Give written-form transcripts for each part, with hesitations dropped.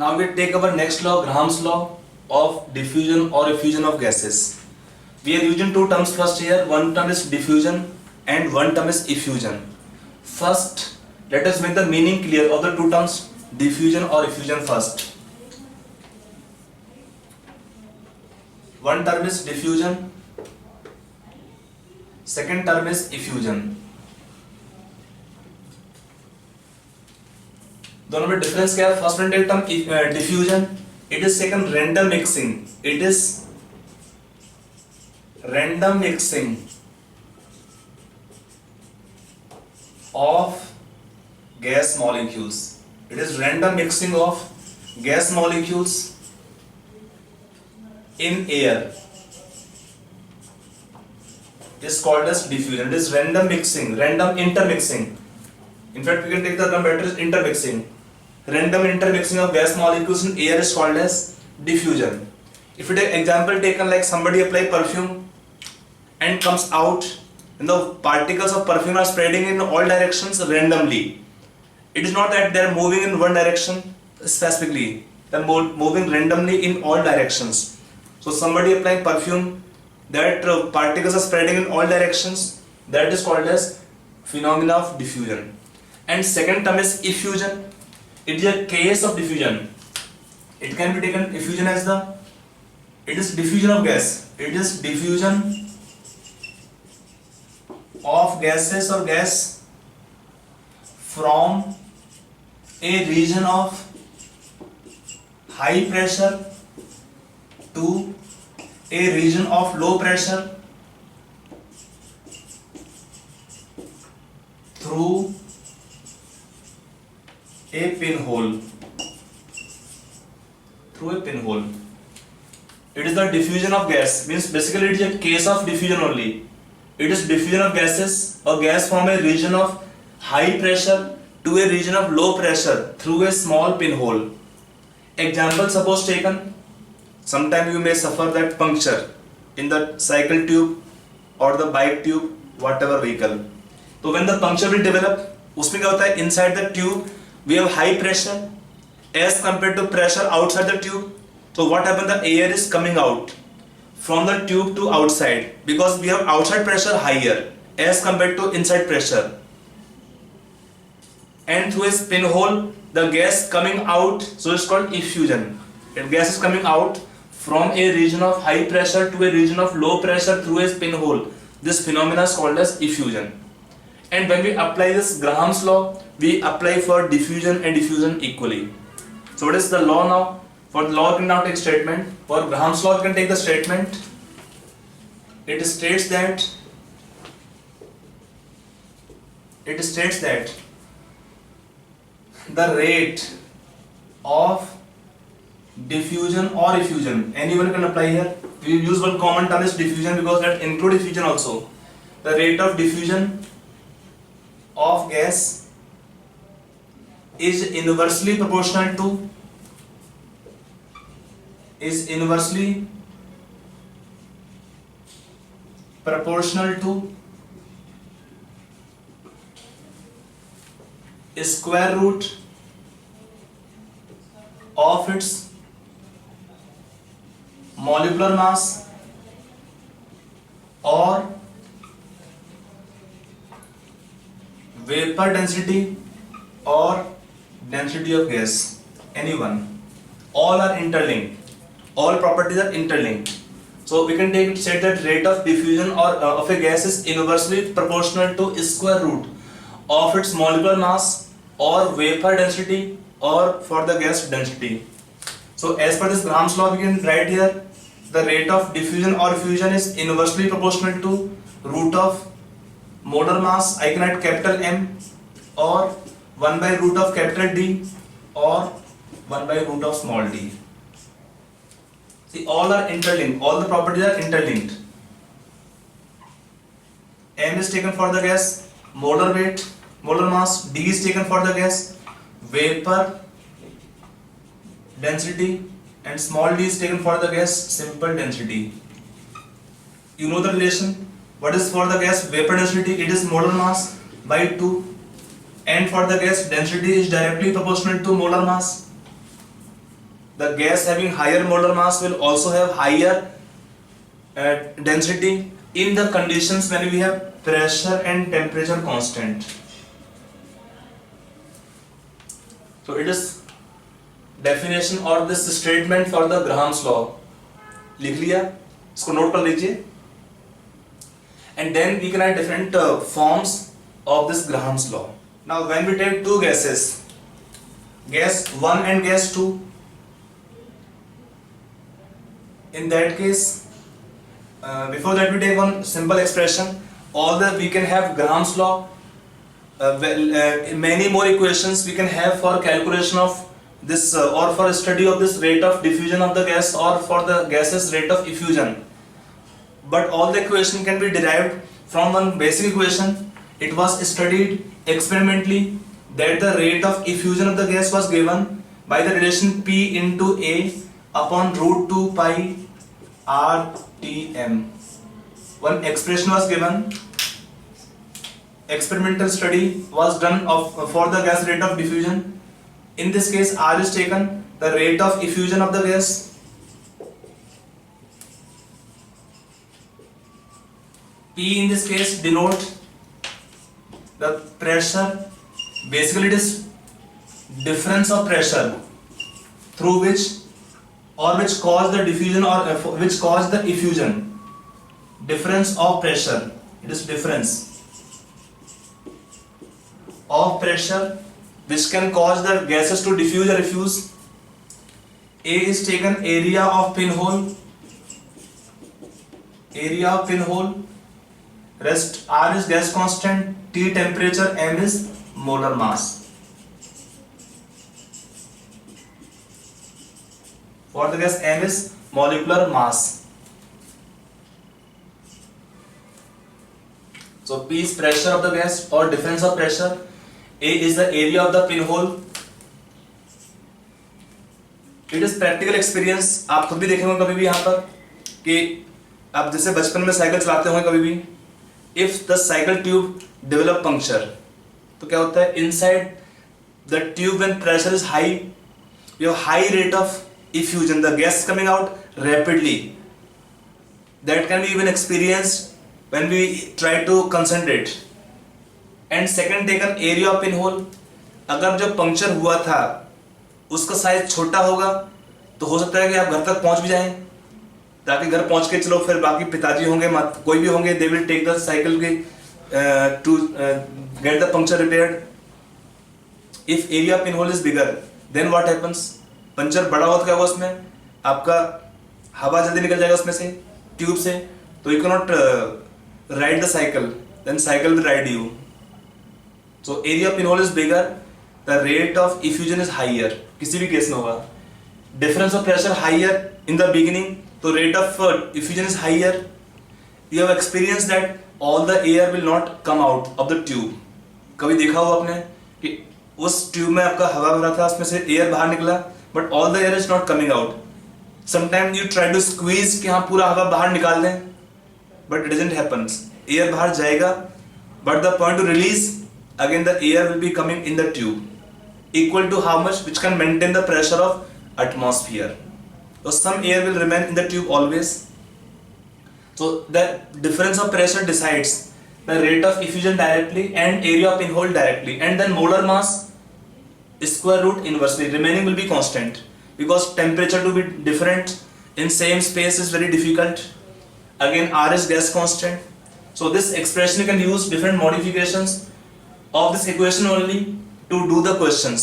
Now we take our next law, Graham's law of diffusion or effusion of gases. We are using two terms first here. One term is diffusion and one term is effusion. First, let us make the meaning clear of the two terms, diffusion or effusion first. One term is diffusion, second term is effusion. दोनों में difference क्या है? First one term diffusion, it is second random mixing. It is random mixing of gas molecules. It is random mixing of gas molecules in air. It is called as diffusion. It is random mixing, random intermixing. In fact, we can take the term better as intermixing. Random intermixing of gas molecules in air is called as diffusion. If you take example taken like somebody apply perfume and comes out, and the particles of perfume are spreading in all directions randomly. It is not that they are moving in one direction specifically. They are moving randomly in all directions. So somebody applying perfume, that particles are spreading in all directions. That is called as phenomena of diffusion. And second term is effusion. It is a case of diffusion. It can be taken effusion as it is diffusion of gas. It is diffusion of gases or gas from a region of high pressure to a region of low pressure through a pinhole. Through a pinhole. It is the diffusion of gas. Means basically it is a case of diffusion only. It is diffusion of gases or gas from a region of high pressure to a region of low pressure through a small pinhole. Example suppose taken. Sometime you may suffer that puncture in the cycle tube or the bike tube, whatever vehicle. So when the puncture will develop, उसमें क्या होता है? Inside the tube we have high pressure as compared to pressure outside the tube. So what happens? The air is coming out from the tube to outside because we have outside pressure higher as compared to inside pressure. And through a pinhole, the gas coming out, so it's called effusion. If gas is coming out from a region of high pressure to a region of low pressure through a pinhole, this phenomena is called as effusion. And when we apply this Graham's law, we apply for diffusion and effusion equally. So what is the law now? For the law, you can now take statement. For Graham's law, you can take the statement. It states that the rate of diffusion or effusion, anyone can apply here. We use one common term is diffusion because that include effusion also. The rate of diffusion of gas is inversely proportional to square root of its molecular mass or vapor density or density of gas, anyone. All are interlinked. All properties are interlinked. So we can say that rate of diffusion or of a gas is inversely proportional to square root of its molecular mass or vapor density or for the gas density. So as per this Graham's law, we can write here the rate of diffusion or effusion is inversely proportional to root of molar mass. I can write capital M or 1 by root of capital D or 1 by root of small d. See, all are interlinked. All the properties are interlinked. M is taken for the gas, molar weight, molar mass. D is taken for the gas, vapor density, and small d is taken for the gas, simple density. You know the relation. What is for the gas vapor density? It is molar mass by 2, and for the gas density is directly proportional to molar mass. the gas having higher molar mass will also have higher density in the conditions when we have pressure and temperature constant. So it is definition or this statement for the Graham's law. लिख लिया, इसको note कर लीजिए. And then we can have different forms of this Graham's law. Now when we take two gases, gas 1 and gas 2, in that case, before that we take one simple expression. Although we can have Graham's law, many more equations we can have for calculation of this or for study of this rate of diffusion of the gas or for the gases rate of effusion. But all the equation can be derived from one basic equation. It was studied experimentally that the rate of effusion of the gas was given by the relation P into A upon root 2 pi RTM. One expression was given. Experimental study was done for the gas rate of diffusion. In this case, R is taken, the rate of effusion of the gas. P in this case denote the pressure. Basically, it is difference of pressure through which or which cause the diffusion or which cause the effusion. Difference of pressure. It is difference of pressure which can cause the gases to diffuse or effuse. A is taken area of pinhole. Area of pinhole. Rest R is gas constant. T temperature. M is molar mass. For the gas, M is molecular mass. So P is pressure of the gas or difference of pressure. A is the area of the pinhole. It is practical experience. आप खुद भी देखे होंगे कभी भी यहाँ पर कि आप जैसे बचपन में साइकिल चलाते होंगे कभी भी. If the cycle tube develop puncture, तो क्या होता है? Inside the tube when pressure is high, you have high rate of effusion. The gas coming out rapidly. That can be even experienced when we try to concentrate. And second taken area of pinhole. अगर जो puncture हुआ था उसका size छोटा होगा तो हो सकता है कि आप घर तक पहुंच भी जाएं, ताकि घर पहुंच के चलो फिर बाकी पिताजी होंगे कोई भी होंगे, they will take the cycle के to get the puncture repaired. If area of pinhole is bigger than what happens? Puncture बड़ा होता है उसमें आपका हवा जल्दी निकल जाएगा उसमें से ट्यूब से, तो you can not ride the cycle, then cycle will ride you. So area of pinhole is bigger, the rate of effusion is higher. किसी भी केस में होगा. Difference of pressure higher in the beginning, so rate of effusion is higher. You have experienced that all the air will not come out of the tube. कभी देखा हो आपने कि उस ट्यूब में आपका हवा भरा था, उसमें से एयर बाहर निकला, but all the air is not coming out. Sometimes you try to squeeze कि हाँ पूरा हवा बाहर निकाल दें, but it doesn't happen. Air बाहर जाएगा, but the point to release, again the air will be coming in the tube equal to how much, which can maintain the pressure of atmosphere. So some air will remain in the tube always. So the difference of pressure decides the rate of effusion directly and area of pinhole directly, and then molar mass square root inversely. Remaining will be constant because temperature to be different in same space is very difficult. Again R is gas constant. So this expression you can use different modifications of this equation only to do the questions.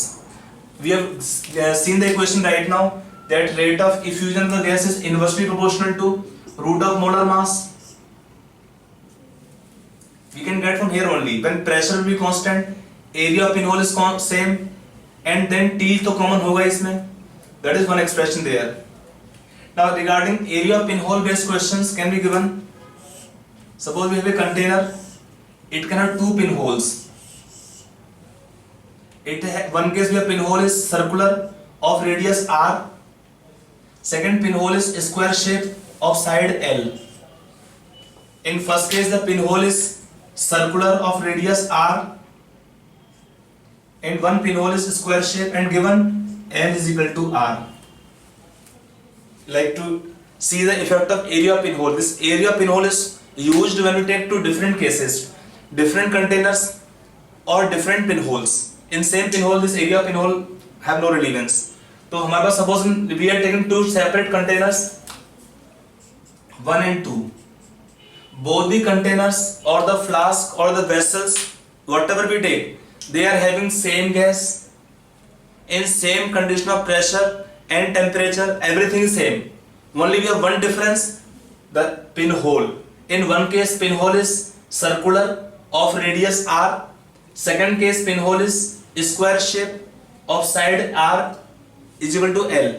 We have seen the equation right now that rate of effusion of the gas is inversely proportional to root of molar mass. We can get from here only when pressure will be constant, area of pinhole is same, and then T तो common होगा इसमें. That is one expression there. Now regarding area of pinhole based questions can be given. Suppose we have a container, it can have two pinholes. One case where pinhole is circular of radius r, second pinhole is square shape of side L. In first case the pinhole is circular of radius r and one pinhole is square shape and given L is equal to r. like to see the effect of area of pinhole. This area of pinhole is used when we take two different cases, different containers or different pinholes. In same pinhole, this area of pinhole have no relevance. तो हमारे पास suppose we are taking two separate containers, 1 and 2. Both the containers or the flask or the vessels, whatever we take, they are having same gas in same condition of pressure and temperature. Everything is same. Only we have one difference, the pinhole. In one case, pinhole is circular of radius r. Second case, pinhole is square shape of side r is equal to L.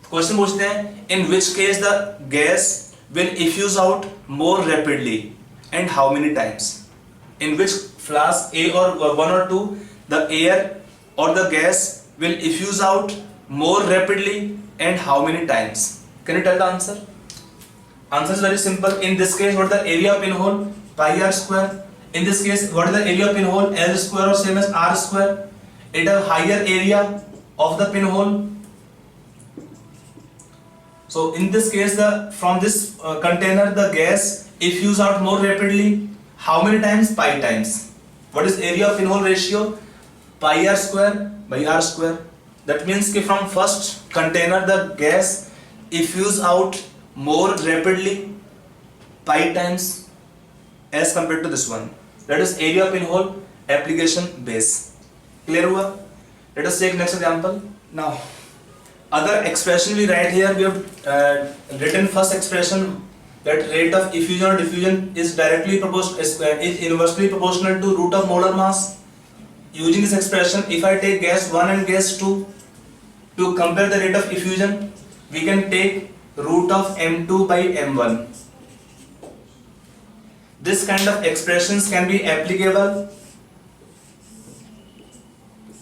Question पूछते हैं, in which case the gas will effuse out more rapidly and how many times? In which flask A or 1 or 2 the air or the gas will effuse out more rapidly and how many times? Can you tell the answer? Answer is very simple. In this case, what is the area of pinhole? Pi r square. In this case, what is the area of pinhole? L square or same as r square. It has higher area of the pinhole. So in this case, from this container the gas effuse out more rapidly. How many times? Pi times. What is area of pinhole ratio? Pi r square by r square. That means कि from first container the gas effuse out more rapidly pi times as compared to this one. That is area of pinhole application base. Clear हुआ? Let us take next example. Now other expression we write here. We have written first expression that rate of effusion or diffusion is directly proportional, is inversely proportional to root of molar mass. Using this expression, if I take gas 1 and gas 2 to compare the rate of effusion, we can take root of m2 by m1. This kind of expressions can be applicable.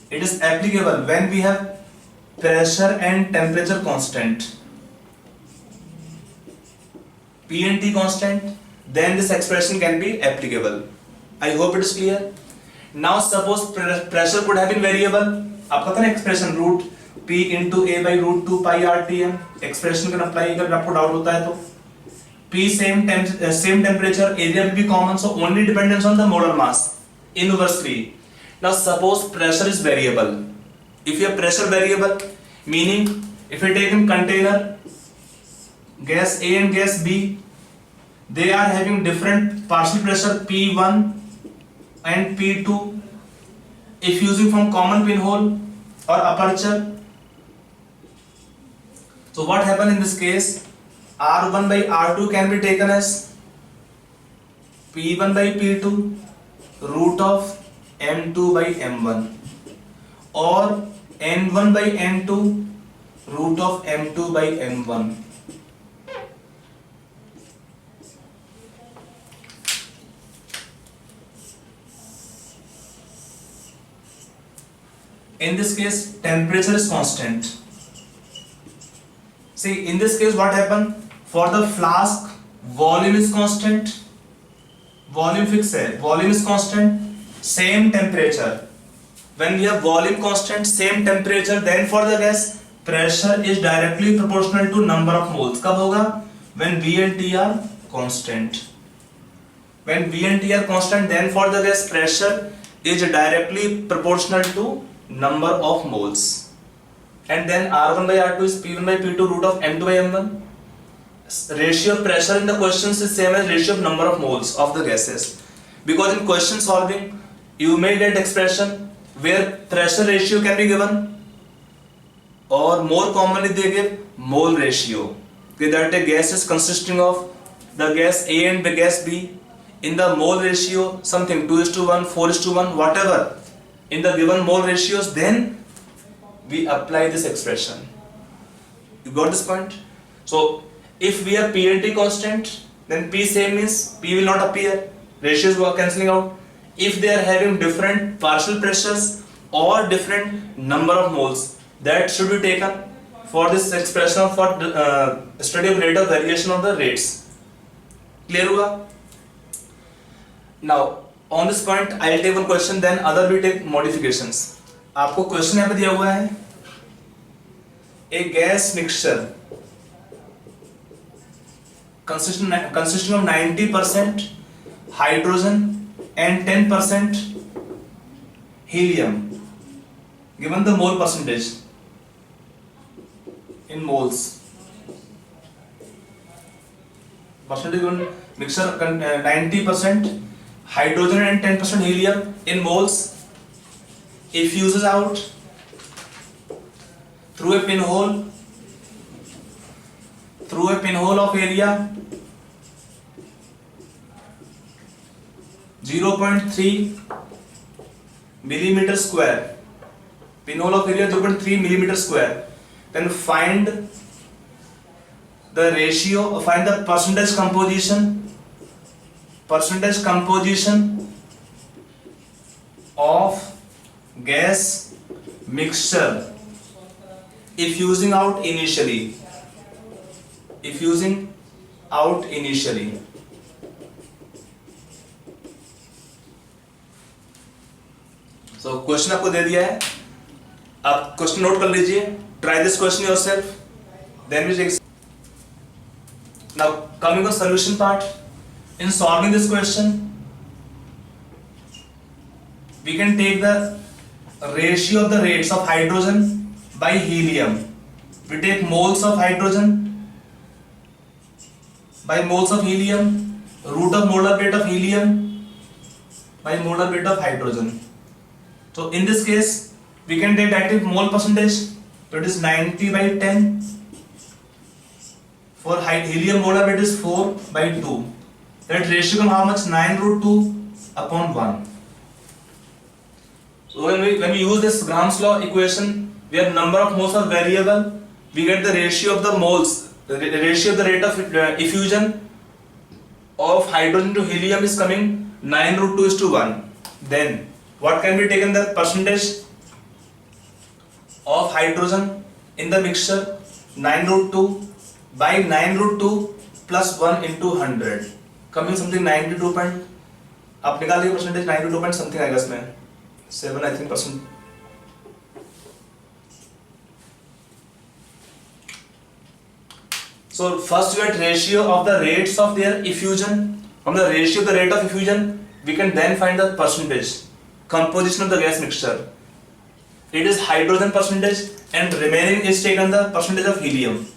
It is applicable when we have pressure and temperature constant, P and T constant, then this expression can be applicable. I hope it is clear. Now suppose pressure could have been variable. आपको पता है expression root P into A by root 2 pi RTM expression can apply अगर आपको doubt होता है तो P same temperature, area will be common, so only dependence on the molar mass inversely. Now suppose pressure is variable. If you have pressure variable, meaning if you take in container gas A and gas B, they are having different partial pressure P1 and P2 effusing from common pinhole or aperture. So what happens in this case? R1 by R2 can be taken as P1 by P2 root of M2 by M1 or N1 by N2 root of M2 by M1. In this case, temperature is constant. See, in this case, what happened? For the flask, volume is constant. Volume fixed है. Volume is constant. Same temperature. When we have volume constant, same temperature, then for the gas, pressure is directly proportional to number of moles. कब होगा? When V and T are constant. When V and T are constant, then for the gas, pressure is directly proportional to number of moles. And then R1 by R2 is P1 by P2 root of M2 by M1. Ratio of pressure in the questions is same as ratio of number of moles of the gases. Because in question solving, you may get expression where pressure ratio can be given, or more commonly they give mole ratio. Okay, that a gas is consisting of the gas A and the gas B. In the mole ratio, something 2:1, 4:1, whatever. In the given mole ratios, then we apply this expression. You got this point? So if we have P and T constant, then P same means P will not appear. Ratios were cancelling out. If they are having different partial pressures or different number of moles, that should be taken for this expression for study of rate of variation of the rates. Clear हुआ? Now on this point, I'll take one question, then other will take modifications. आपको question यहाँ पे दिया हुआ है, a gas mixture consisting of 90% hydrogen and 10% helium. Given the mole percentage in moles. Percentage given mixture 90% hydrogen and 10% helium in moles. It fuses out through a pinhole of area 0.3 millimeter square. Pinhole of area 0.3 millimeter square. Then find the ratio, find the percentage composition of gas mixture effusing out initially. So question आपको दे दिया है, आप question note कर लीजिए. Try this question yourself, then we take. Now coming to solution part. In solving this question, we can take the ratio of the rates of hydrogen by helium. We take moles of hydrogen by moles of helium, root of molar weight of helium by molar weight of hydrogen. So in this case, we can take active mole percentage. So it is 90 by 10. For helium molar weight is 4 by 2. That ratio becomes how much? 9 root 2 upon 1. So when we use this Gram's law equation, where number of moles are variable, we get the ratio of the moles, the ratio of the rate of effusion of hydrogen to helium is coming 9 root 2 is to 1. Then what can be taken? The percentage of hydrogen in the mixture 9 root 2 by 9 root 2 plus 1 into 100, coming something 92 point. आप निकाल लीजिए percentage 92 point something आएगा इसमें 7 I think percent. So first we get ratio of the rates of their effusion. From the ratio of the rate of effusion, we can then find the percentage composition of the gas mixture. It is hydrogen percentage and remaining is taken the percentage of helium.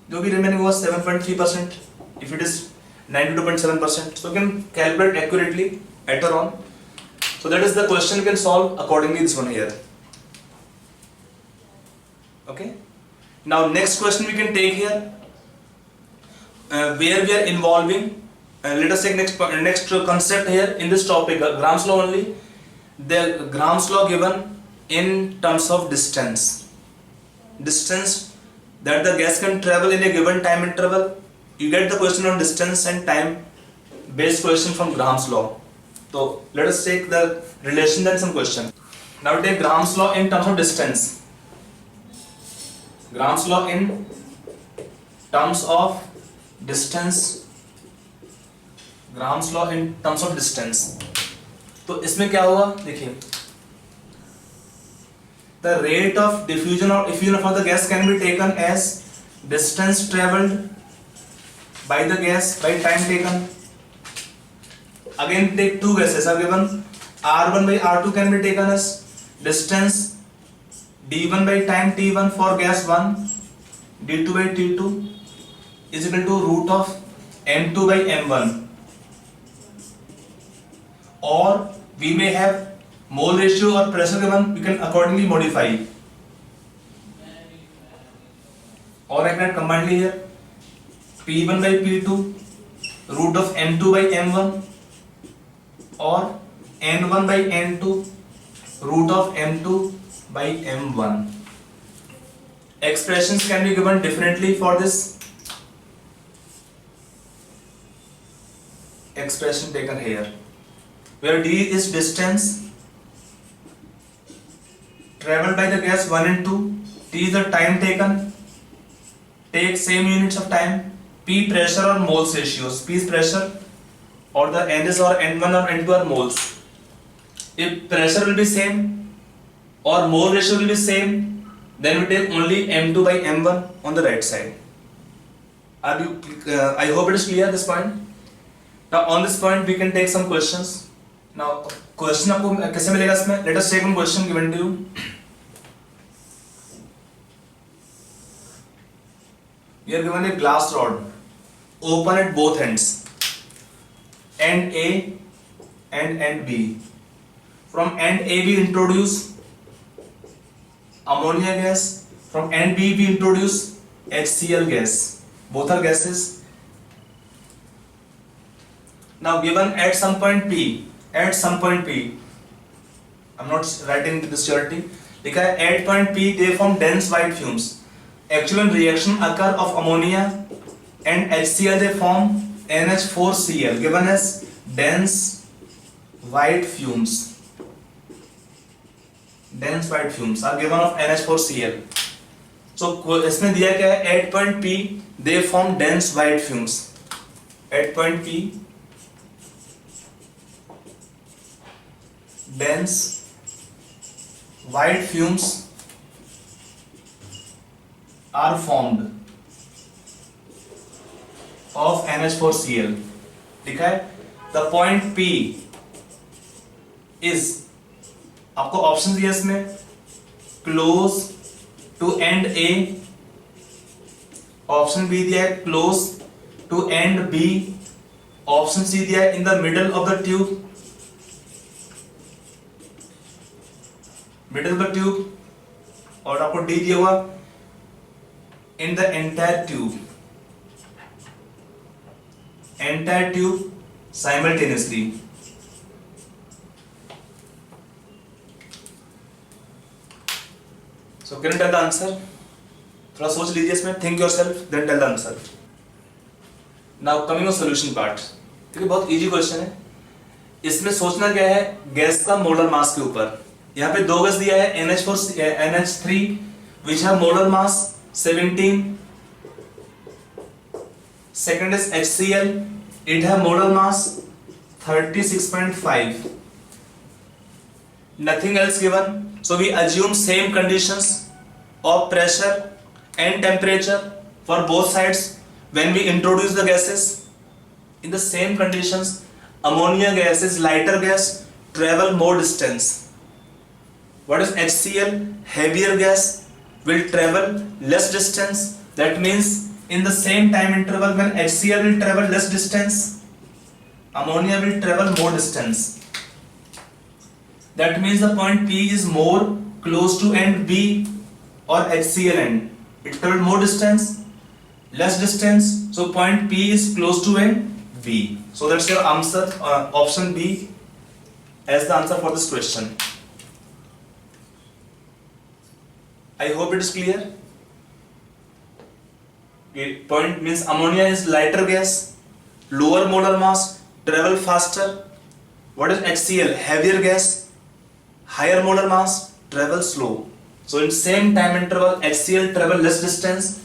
जो भी remaining was 7.3%. If it is 92.7%, so we can calculate accurately later on. So that is the question we can solve accordingly. This one here. Okay. Now next question we can take here, where we are involving. Let us take next concept here in this topic. Gram's law only. The Gram's law given in terms of distance. Distance that the gas can travel in a given time interval. You get the question on distance and time based question from Gram's law. So let us take the relation then some question. Now take Gram's law in terms of distance. Gram's law in terms of distance. Gram's law in terms of distance. तो इसमें क्या होगा देखिए, the rate of diffusion or effusion of the gas can be taken as distance traveled by the gas by time taken. Again take two gases are given, R1 by R2 can be taken as distance D1 by time T1 for gas 1, D2 by T2 is equal to root of M2 by M1. Or we may have mole ratio or pressure given, we can accordingly modify. Or I can combine here P1 by P2 root of M2 by M1 or N1 by N2 root of M2 by M1. Expressions can be given differently for this. Expression taken here, where D is distance traveled by the gas 1 and 2, T is the time taken, take same units of time, P pressure or moles ratios, P is pressure or the N is or N1 or N2 are moles. If pressure will be same or mole ratio will be same, then we take only M2 by M1 on the right side. Are you? I hope it is clear this point. Now on this point we can take some questions. Now question आपको कैसे मिलेगा इसमें? Let us take one question given to you. We are given a glass rod, open at both ends, end A and end B. From end A we introduce ammonia gas. From end B we introduce HCl gas. Both are gases. Now given at some point P, I'm not writing this surety. लिखा है at point P they form dense white fumes. Actual reaction occur of ammonia and HCl, they form NH4Cl, given as dense white fumes. Dense white fumes are given of NH4Cl. So इसमें दिया क्या है? At point P they form dense white fumes. At point P dense white fumes are formed of NH4Cl. लिखा है the point P is, आपको option दिया इसमें, close to end A, option B दिया है close to end B, option C दिया है in the middle of the tube, middle of the tube, और आपको डी दिया हुआ in the entire tube simultaneously. So can you tell the answer? थोड़ा सोच लीजिए इसमें, think yourself, then tell the answer. Now coming on solution part. ठीक है, बहुत easy question है. इसमें सोचना क्या है? गैस का मोलर मास के ऊपर. यहाँ पे दो गैस दिया है NH3 which have molar mass 17. Second is HCl, it have molar mass 36.5. Nothing else given. So we assume same conditions of pressure and temperature for both sides when we introduce the gases. In the same conditions, ammonia gas is lighter gas, travel more distance. What is HCl? Heavier gas will travel less distance. That means in the same time interval when HCl will travel less distance, ammonia will travel more distance. That means the point P is more close to end B or HCl end. It travel more distance, less distance. So point P is close to end B. So that's your answer, option B as the answer for this question. I hope it is clear. Point means ammonia is lighter gas, lower molar mass, travel faster. What is HCl? Heavier gas, higher molar mass, travel slow. So in same time interval, HCl travel less distance,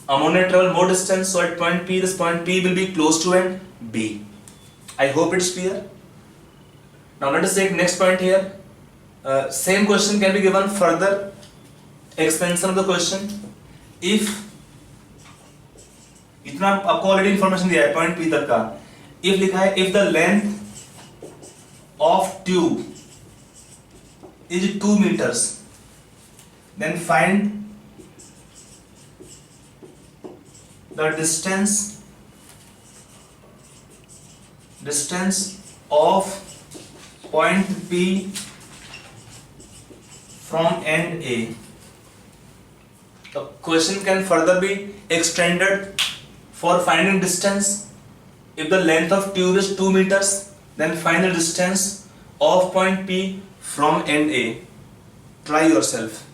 ammonia travel more distance. So at point P, this point P will be close to end B. I hope it is clear. Now let us take next point here. Same question can be given further expansion of the question. If इतना आपको already information दिया है point P तक का. If लिखा है if the length of tube is 2 meters, then find the distance of point P from end A. The question can further be extended for finding distance. If the length of tube is 2 meters, then find the distance of point P from end A. Try yourself.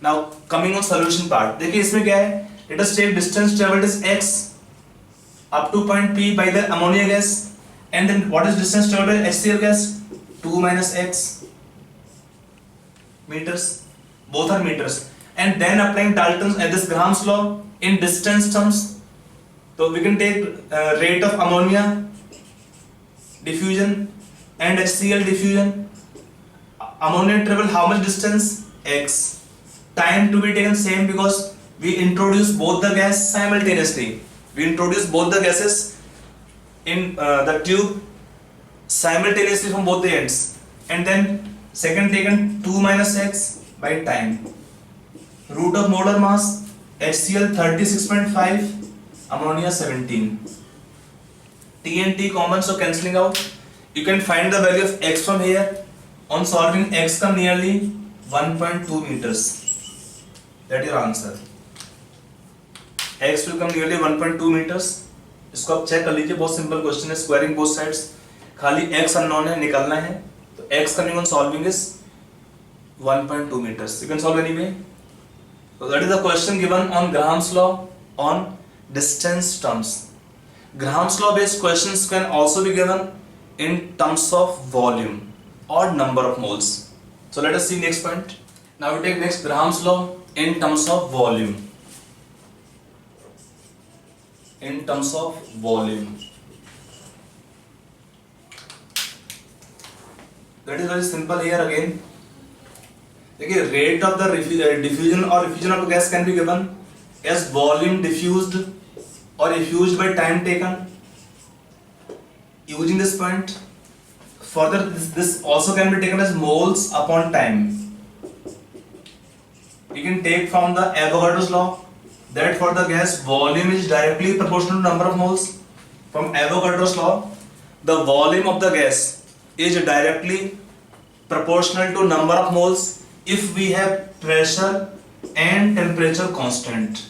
Now coming on solution part. देखिए इसमें क्या है? Let us take distance traveled is x up to point P by the ammonia gas, and then what is distance traveled by HCl gas? 2 minus x meters. Both are meters. And then applying Dalton's at this Graham's law in distance terms. So we can take rate of ammonia diffusion and HCl diffusion. Ammonia travel how much distance? X. Time to be taken same because we introduce both the gas simultaneously. We introduce both the gases in the tube simultaneously from both the ends, and then second taken 2 minus x by time. Root of molar mass HCl 36.5, ammonia 17. T and T common, so cancelling out. You can find the value of x from here. On solving, x come nearly 1.2 meters. That is your answer. X will come nearly 1.2 meters. इसको आप check कर लीजिए, बहुत simple question है, squaring both sides, खाली x unknown है, निकालना है, तो x coming on solving is 1.2 meters. You can solve anyway. So that is the question given on Graham's law on distance terms. Graham's law based questions can also be given in terms of volume or number of moles. So let us see next point. Now we take next Graham's law in terms of volume. In terms of volume. That is very simple here again. देखिए, rate of the diffusion or effusion of gas can be given as volume diffused or effused by time taken. Using this point, further this also can be taken as moles upon time. You can take from the Avogadro's law that for the gas volume is directly proportional to number of moles. From Avogadro's law, the volume of the gas is directly proportional to number of moles if we have pressure and temperature constant.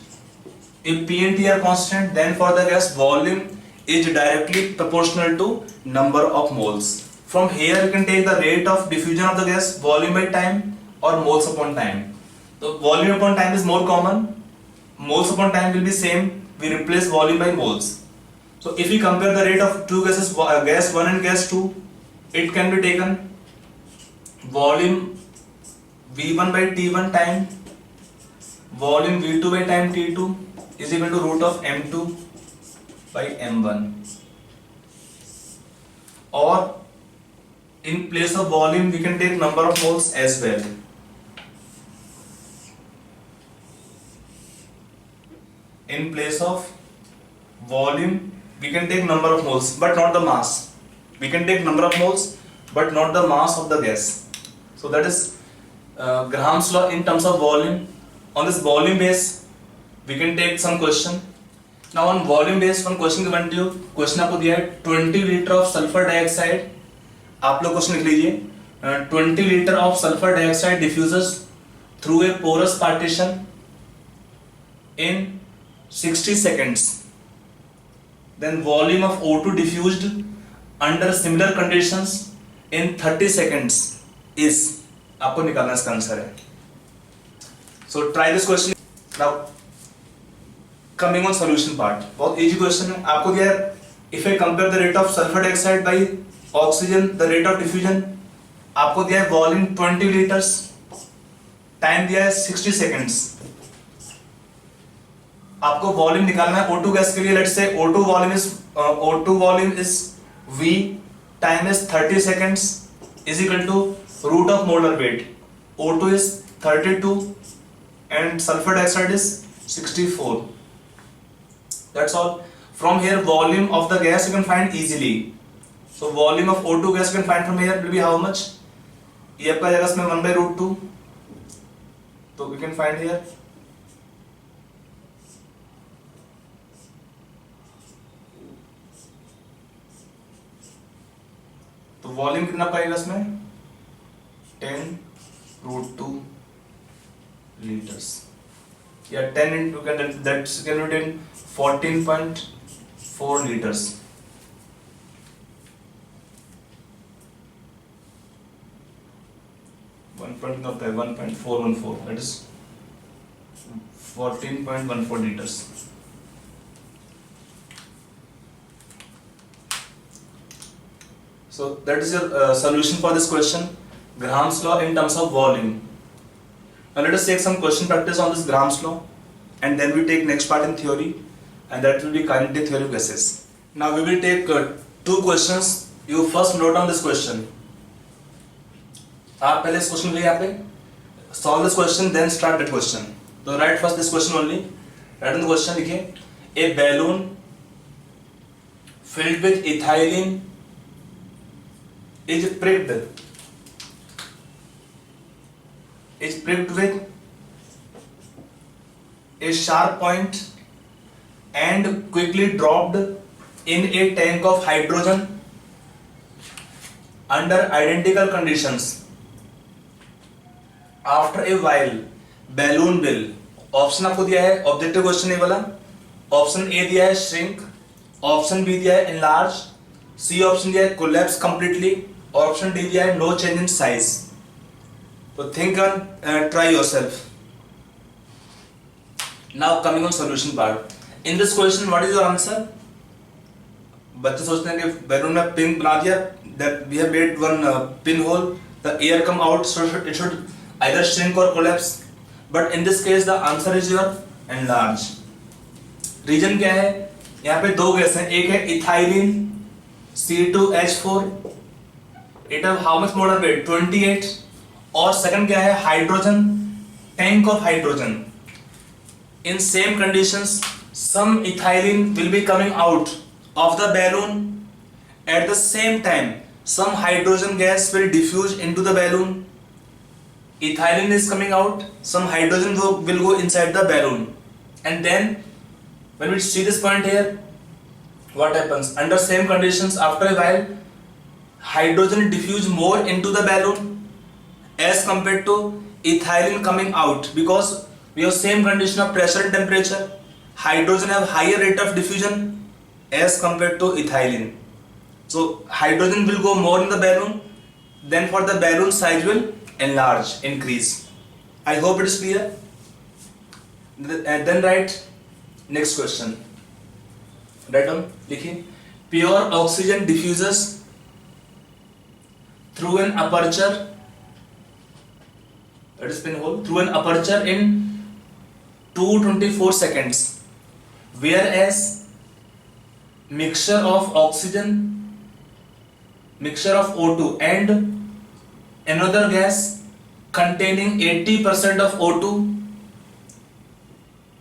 If P and T are constant, then for the gas volume is directly proportional to number of moles. From here you can take the rate of diffusion of the gas, volume by time or moles upon time. The volume upon time is more common. Moles upon time will be same. We replace volume by moles. So if we compare the rate of two gases, gas 1 and gas 2, it can be taken volume V1 by T1 time, volume V2 by time T2 is equal to root of M2 by M1. Or in place of volume we can take number of moles as well. In place of volume we can take number of moles but not the mass. We can take number of moles but not the mass of the gas. So that is Graham's law in terms of volume. On this volume base we can take some question. Now on volume base one question given to you. Question आपको दिया है 20 litre of sulfur dioxide. आप लोग question लिख लीजिए 20 litre of sulfur dioxide diffuses through a porous partition in 60 seconds. Then volume of O2 diffused under similar conditions in 30 seconds is, आपको निकालना इसका आंसर है. So try this question. Now coming on solution part, बहुत easy question है. आपको दिया है if I compare the rate of sulfur dioxide by oxygen, the rate of diffusion, आपको दिया है volume 20 liters, time दिया है 60 seconds. आपको वॉल्यूम निकालना है O2 गैस के लिए. Let's say O2 volume is V, time is 30 seconds is equal to root of molar weight. O2 is 32 and sulfur dioxide is 64. That's all. From here volume of the gas you can find easily. So volume of O2 gas you can find from here will be how much? ये आपका जाएगा इसमें 1 by root 2. तो we can find here तो volume कितना पाएगा इसमें 10 root 2 liters या 10 into that's can be 14.4 liters. One point not by 1.414, that is 14.14 liters. So that is your solution for this question, Graham's law in terms of volume. Now let us take some question practice on this Graham's law and then we take next part in theory, and that will be kinetic theory of gases. Now we will take two questions. You first note down this question. आप पहले इस question को यहाँ पे solve this question then start that question. तो right first this question only, right on the question लिखिए, ए balloon filled with ethylene is pricked with a sharp point and quickly dropped in a tank of hydrogen under identical conditions. After a while balloon will, option आपको दिया है objective question ये वाला, option A दिया है shrink, option B दिया है enlarge, C option दिया है collapse completely, और ऑप्शन डी दिया है no change in size. तो think and try yourself. Now coming on solution part. In this question what is your answer? बच्चे सोचते हैं कि बैलून में पिन बना दिया, that we have made one pin hole, the air come out, so it should either shrink or collapse. But in this case the answer is your enlarge. Reason क्या है? यहाँ पे दो गैस हैं, एक है ethylene C2H4, it have how much molar weight 28, और second क्या है hydrogen, tank of hydrogen. In same conditions some ethylene will be coming out of the balloon. At the same time some hydrogen gas will diffuse into the balloon. Ethylene is coming out, some hydrogen will go inside the balloon, and then when we see this point here, what happens? Under same conditions, after a while hydrogen diffuse more into the balloon as compared to ethylene coming out, because we have same condition of pressure and temperature. Hydrogen have higher rate of diffusion as compared to ethylene, so hydrogen will go more in the balloon, then for the balloon size will enlarge, increase. I hope it is clear. And then write next question. Write down, लिखिए, pure oxygen diffuses through an aperture, that is pinhole, through an aperture in 224 seconds, whereas mixture of oxygen, mixture of O2 and another gas containing 80% of O2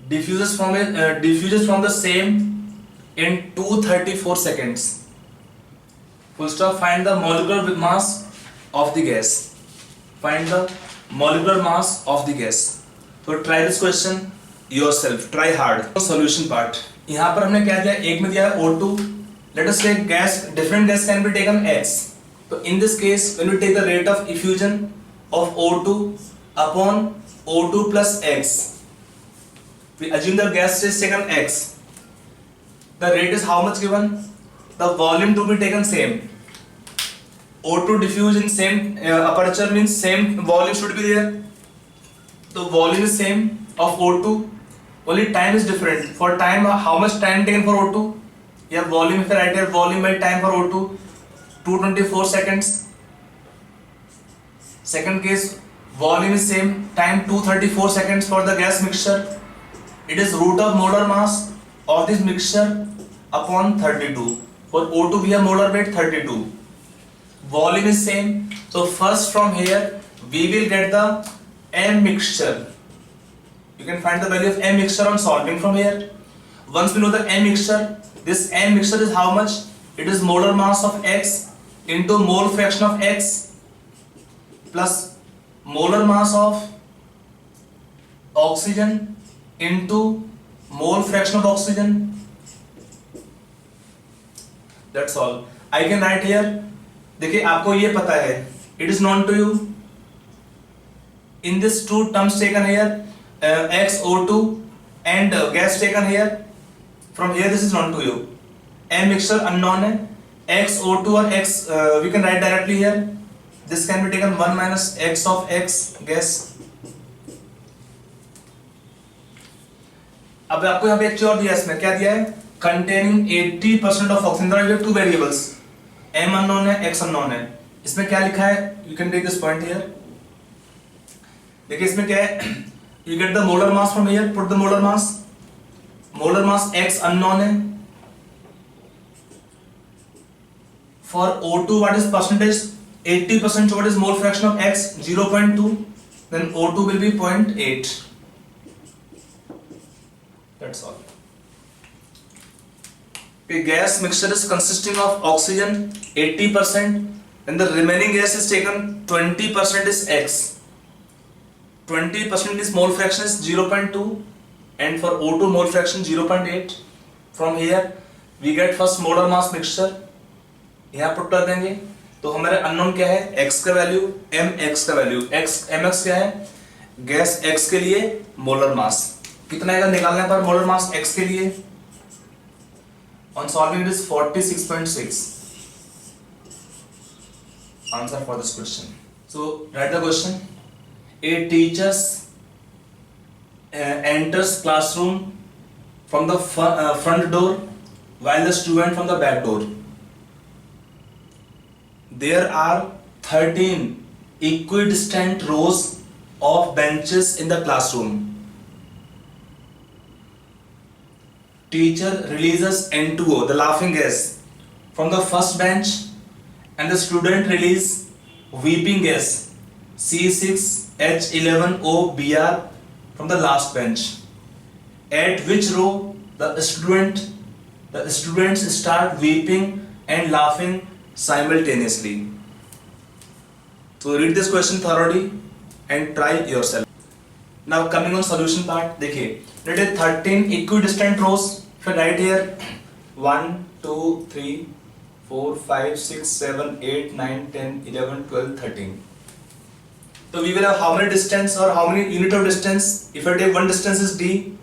diffuses from the same in 234 seconds. Full stop. Find the molecular mass of the gas. Find the molecular mass of the gas. So try this question yourself. Try hard. Solution part. यहाँ पर हमने क्या दिया, एक में दिया है O2. Let us say gas, different gas can be taken X. So in this case, when we take the rate of effusion of O2 upon O2 plus X, we assume the gas is taken X. The rate is how much given? The volume to be taken same. O2 diffuse in same aperture means same volume should be there. The volume is same of O2. Only time is different. For time, how much time taken for O2? Yeah, volume. If I write here volume by time for O2, 224 seconds. Second case, volume is same, time 234 seconds for the gas mixture. It is root of molar mass of this mixture upon 32. For O2 we have molar weight 32. Volume is same. So first from here we will get the M mixture. You can find the value of M mixture on solving from here. Once we know the M mixture, this M mixture is how much? It is molar mass of X into mole fraction of X plus molar mass of oxygen into mole fraction of oxygen. That's all. I can write here. देखिए आपको ये पता है. It is known to you. In this two terms taken here, XO2 and gas taken here. From here this is known to you. M mixture unknown है. XO2 और X we can write directly here. This can be taken 1 minus X of X gas. अब आपको यहाँ पे एक चीज और दिया है, इसमें क्या दिया है? Containing 80% of oxygen. There are two variables. M unknown है, X unknown है. इसमें क्या लिखा है? You can take this point here. देखिए इसमें क्या है? You get the molar mass from here. Put the molar mass. Molar mass X unknown है. For O2, what is percentage? 80%. So what is mole fraction of X? 0.2. Then O2 will be 0.8. That's all. A gas mixture is consisting of oxygen 80% and the remaining gas is taken 20% is X. 20% is mole fraction is 0.2 and for O2 mole fraction 0.8. From here we get first molar mass mixture. यहाँ put कर देंगे तो हमारे unknown क्या है x का value mx का value mx क्या है गैस x के लिए मोलर मास कितना आएगा निकालने पर मोलर मास x के लिए on solving it is 46.6 answer for this question. So write the question. A teacher enters classroom from the front door while the student from the back door. There are 13 equidistant rows of benches in the classroom. Teacher releases N2O, the laughing gas, from the first bench and the student release weeping gas C6H11OBr from the last bench. At which row the students start weeping and laughing simultaneously. So read this question thoroughly and try yourself. Now coming on solution part, देखिए let it 13 equidistant rows. फिर right here 1 2 3 4 5 6 7 8 9 10 11 12 13. So we will have how many distance or how many unit of distance? If I take one distance is d,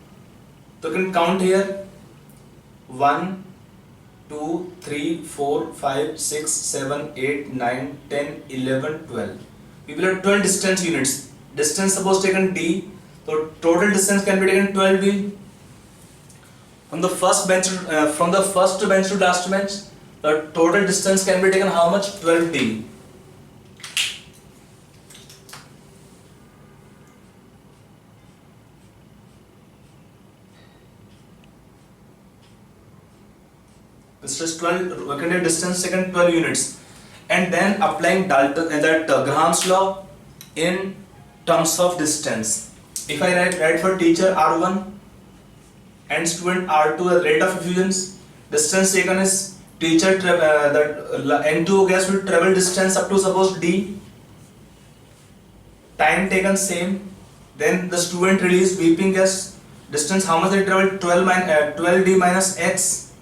so you can count here 1 2 3 4 5 6 7 8 9 10 11 12. We will have 12 distance units. Distance suppose taken d, so total distance can be taken 12d. From the first bench to last bench, the total distance can be taken how much? 12d. This is 12. We can take distance taken 12 units, and then applying Graham's law in terms of distance. If I write for teacher R1 and student R2 the rate of effusions, distance taken is teacher N2O gas will travel distance up to suppose d, time taken same, then the student release weeping gas, distance how much they travel 12d minus x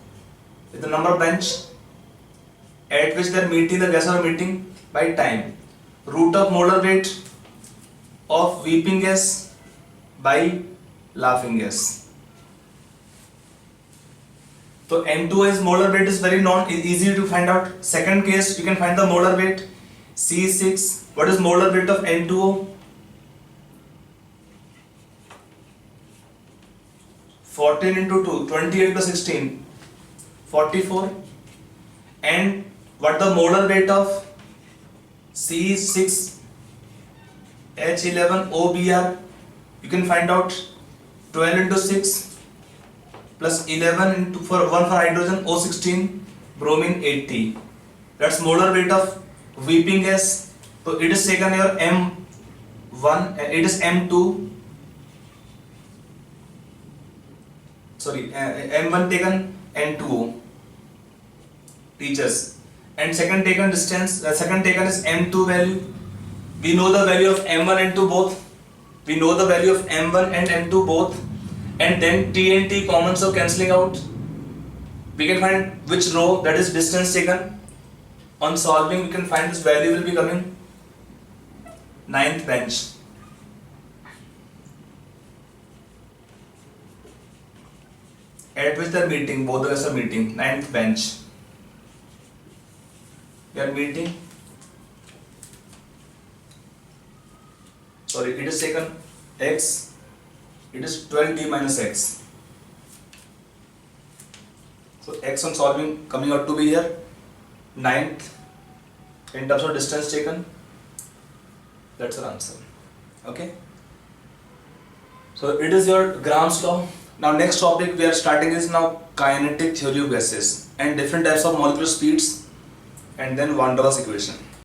is the number of bench at which they are meeting, the gas are meeting by time, root of molar weight of weeping gas by laughing gas. So N2O is molar weight is very easy to find out. Second case you can find the molar weight C6. What is molar weight of N2O? 14 into 2, 28 plus 16, 44. And what the molar weight of C6H11OBr? You can find out 12 into 6 plus 11 into for hydrogen O16 bromine 80. That's molar weight of weeping gas. So it is taken here M1, it is M2. Sorry, M1 taken N2O. Teachers. And second taken distance. Second taken is M2 value. We know the value of M1 and M2 both. We know the value of M1 and M2 both. And then T and T common, so cancelling out, we can find which row, that is distance taken. On solving we can find this value will be coming 9th bench. At which they are meeting, both of us are meeting, 9th bench. We are meeting. Sorry, it is taken x. It is 12d minus x. So x on solving coming out to be here 9th in terms of distance taken. That's our answer. Okay. So it is your Graham's law. Now next topic we are starting is now kinetic theory of gases and different types of molecular speeds, and then Van der Waals equation.